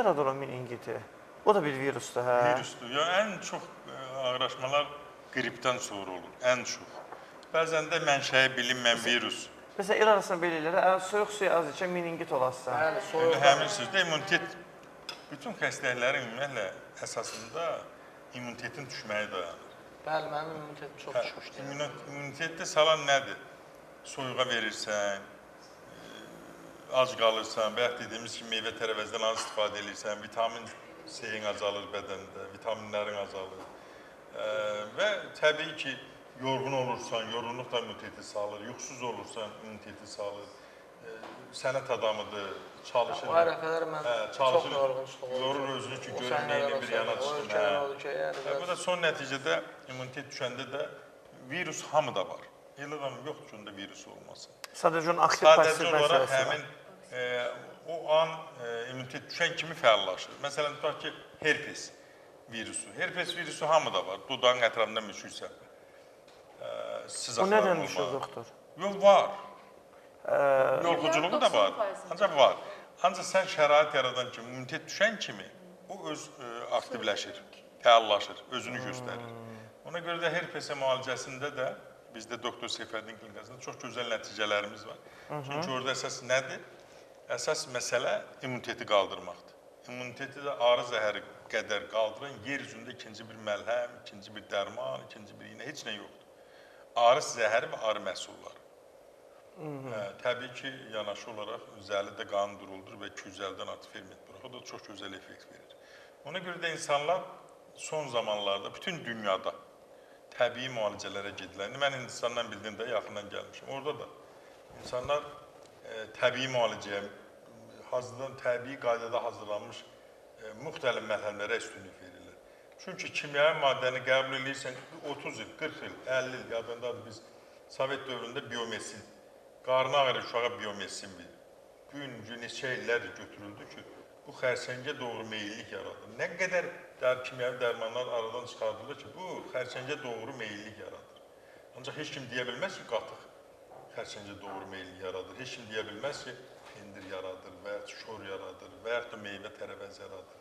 yaradır o meningiti? O da bir virusdur, hə? Virusdur. Ya ən çox ağırlaşmalar qripdən sonra olur, ən çox. Bəzən də mənşəyi bilinməyən virus. Məsələn, il arasında belə eləyir, əgər soyuq suya az içən meningit olasın. Bəli, Yəni soyuq. həmin sözdə immunitet bütün xəstəliklərin ümumiyyətlə əsasında immunitetin düşməyi dayanır. Bəli, mənim immunitetim çox düşmüşdür. İmmunitetdə salan nədir? Soyuğa verirsən, ac qalırsan, bayaq dediyimiz kimi meyvə tərəvəzdən az istifadə edirsən, vitamin C-in azalır bədəndə, vitaminlərin azalır. Və təbii ki, yorğun olursan, yorğunluq da immuniteti salır, yuxusuz olursan, immuniteti salır. Sənət adamıdır, çalışır. O ərəfələr mən çox yorğunçuluq olur. Yorur özünü ki, görünməyini bir yana çıxsın. Bu da son nəticədə immunitet düşəndə də virus hamıda var. Elə adam yoxdur ki, onda virus olmasın. Sadəcə onun aktiv pasiv Sadəcə olaraq məsələsi var. həmin o an immunitet düşən kimi fəallaşır. Məsələn, tutaq ki, herpes virusu. Herpes virusu hamıda var. Dodağın ətrafında müşüksə. O nədən müşükdür? Yox, var. Yolxuculuğu da var. Ancaq var. Ancaq sən şərait yaradan kimi, immunitet düşən kimi o öz aktivləşir, fəallaşır, özünü göstərir. Ona görə də herpesə müalicəsində də bizdə Doktor Seyfəddin klinikasında çox gözəl nəticələrimiz var. Çünki orada əsas nədir? Əsas məsələ immuniteti qaldırmaqdır. İmmuniteti də arı zəhəri qədər qaldıran yer üzündə ikinci bir məlhəm, ikinci bir dərman, ikinci bir iynə, heç nə yoxdur. Arı zəhəri və arı məhsulları. Təbii ki, yanaşı olaraq zəlidə qanun duruldur və 250-dən artıq ferment buraxır. O da çox gözəl effekt verir. Ona görə də insanlar son zamanlarda bütün dünyada təbii müalicələrə gedilər. Mən Hindistandan bildiyim də yaxından gəlmişim. Orada da insanlar təbii müalicəyə, təbii qaydada hazırlanmış müxtəlif mərhələlərə üstünlük verirlər. Çünki kimyəvi maddəni qəbul edirsən 30 il, 40 il, 50 il yadındadır biz Sovet dövründə biomesin, qarnı ağrı uşağa biomesin verir. Gün neçə illərdir götürüldü ki, bu xərçəngə doğru meyillik yaradır. Nə qədər kimyəvi dərmanlar aradan çıxardılır ki, bu xərçəngə doğru meyillik yaradır. Ancaq heç kim deyə bilməz ki, qatıq xərçəngə doğru meyillik yaradır. Heç kim deyə bilməz ki, pendir yaradır və ya şor yaradır və ya da meyvə tərəvəz yaradır.